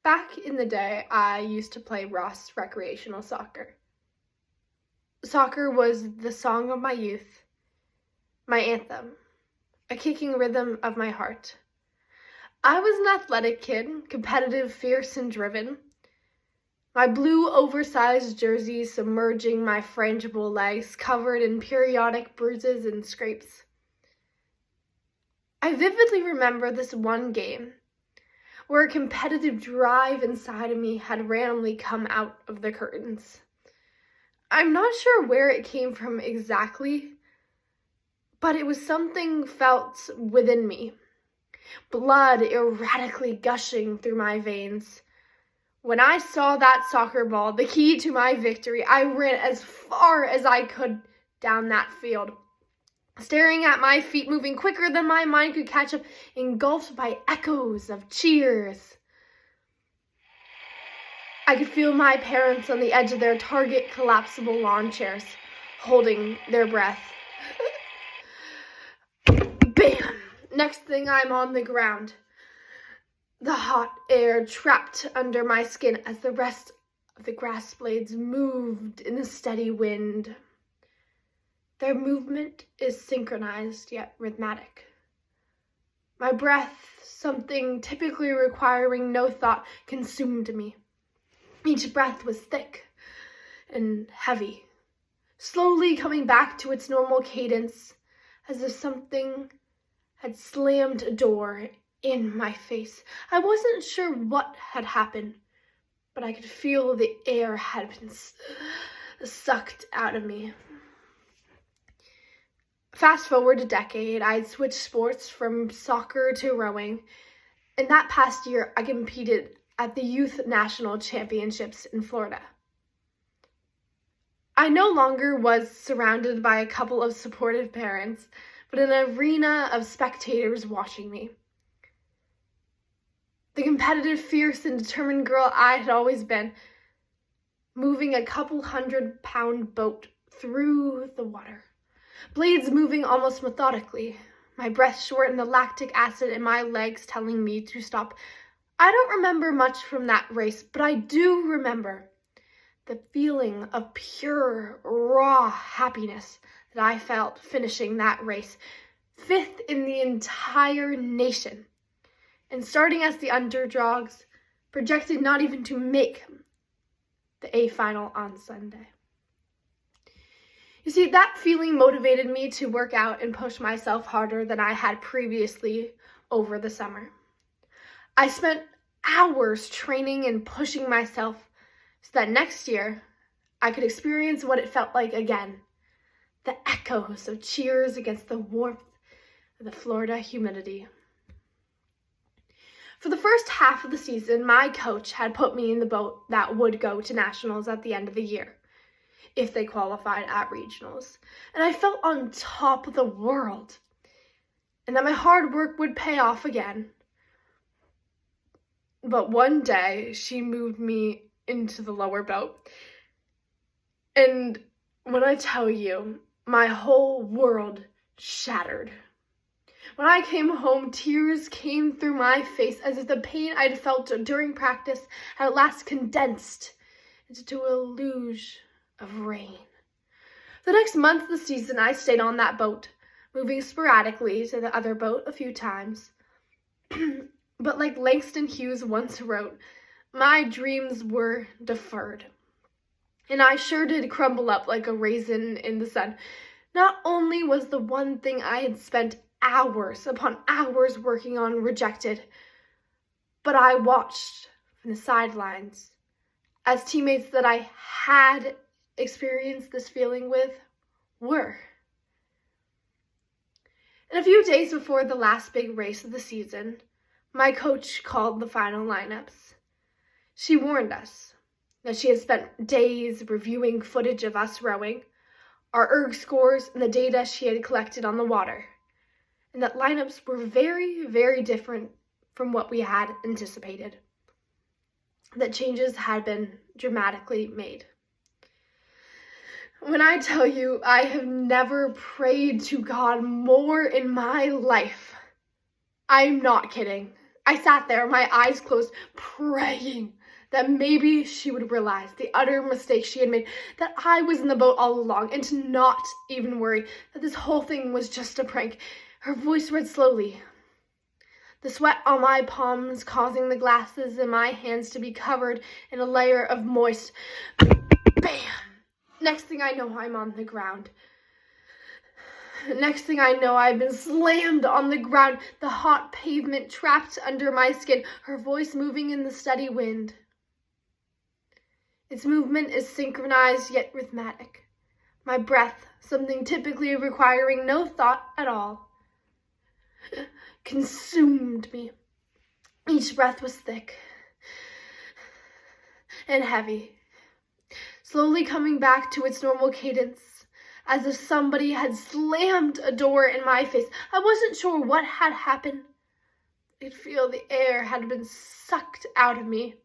Back in the day, I used to play Ross recreational soccer. Soccer was the song of my youth, my anthem, a kicking rhythm of my heart. I was an athletic kid, competitive, fierce, and driven. My blue oversized jersey submerging my frangible legs, covered in periodic bruises and scrapes. I vividly remember this one game where a competitive drive inside of me had randomly come out of the curtains. I'm not sure where it came from exactly, but it was something felt within me. Blood erratically gushing through my veins. When I saw that soccer ball, the key to my victory, I ran as far as I could down that field, staring at my feet moving quicker than my mind could catch up, engulfed by echoes of cheers. I could feel my parents on the edge of their Target collapsible lawn chairs, holding their breath. Bam! Next thing, I'm on the ground. The hot air trapped under my skin as the rest of the grass blades moved in the steady wind. Their movement is synchronized yet rhythmic. My breath, something typically requiring no thought, consumed me. Each breath was thick and heavy, slowly coming back to its normal cadence, as if something had slammed a door in my face. I wasn't sure what had happened, but I could feel the air had been sucked out of me. Fast forward a decade, I'd switched sports from soccer to rowing. In that past year, I competed at the Youth National Championships in Florida. I no longer was surrounded by a couple of supportive parents, but an arena of spectators watching me. The competitive, fierce, and determined girl I had always been, moving a couple 100-pound boat through the water. Blades moving almost methodically, my breath short and the lactic acid in my legs telling me to stop. I don't remember much from that race, but I do remember the feeling of pure, raw happiness that I felt finishing that race, 5th in the entire nation, and starting as the underdogs, projected not even to make the A final on Sunday. You see, that feeling motivated me to work out and push myself harder than I had previously over the summer. I spent hours training and pushing myself so that next year I could experience what it felt like again, the echoes of cheers against the warmth of the Florida humidity. For the first half of the season, my coach had put me in the boat that would go to nationals at the end of the year, if they qualified at regionals. And I felt on top of the world, and that my hard work would pay off again. But one day, she moved me into the lower boat. And when I tell you, my whole world shattered. When I came home, tears came through my face as if the pain I'd felt during practice had at last condensed into a luge of rain. The next month of the season, I stayed on that boat, moving sporadically to the other boat a few times. But like Langston Hughes once wrote, my dreams were deferred. And I sure did crumble up like a raisin in the sun. Not only was the one thing I had spent hours upon hours working on rejected, but I watched from the sidelines as teammates that I had experienced this feeling with were. And a few days before the last big race of the season, my coach called the final lineups. She warned us that she had spent days reviewing footage of us rowing, our erg scores, and the data she had collected on the water, and that lineups were very, very different from what we had anticipated. That changes had been dramatically made. When I tell you I have never prayed to God more in my life, I'm not kidding. I sat there, my eyes closed, praying that maybe she would realize the utter mistake she had made, that I was in the boat all along, and to not even worry that this whole thing was just a prank. Her voice read slowly, the sweat on my palms causing the glasses in my hands to be covered in a layer of moist. Bam! Next thing I know, I'm on the ground. Next thing I know, I've been slammed on the ground, the hot pavement trapped under my skin, her voice moving in the steady wind. Its movement is synchronized yet rhythmic. My breath, something typically requiring no thought at all, consumed me. Each breath was thick and heavy, slowly coming back to its normal cadence, as if somebody had slammed a door in my face. I wasn't sure what had happened. I could feel the air had been sucked out of me.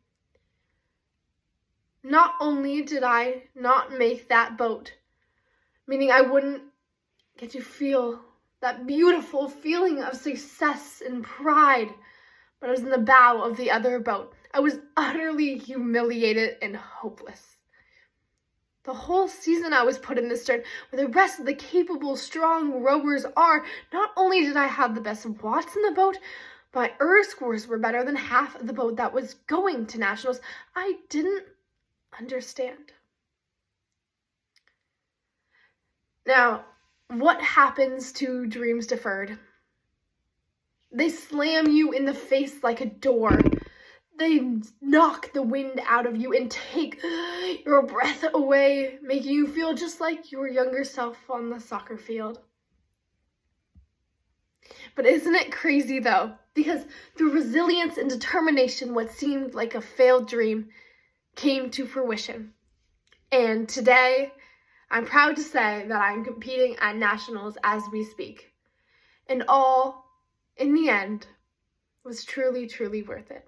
Not only did I not make that boat, meaning I wouldn't get to feel that beautiful feeling of success and pride, but I was in the bow of the other boat. I was utterly humiliated and hopeless. The whole season I was put in the stern, where the rest of the capable, strong rowers are. Not only did I have the best watts in the boat, my scores were better than half of the boat that was going to nationals. I didn't understand. Now, what happens to dreams deferred? They slam you in the face like a door. They knock the wind out of you and take your breath away, making you feel just like your younger self on the soccer field. But isn't it crazy though? Because through resilience and determination, what seemed like a failed dream came to fruition. And today, I'm proud to say that I'm competing at nationals as we speak. And all, in the end, was truly, truly worth it.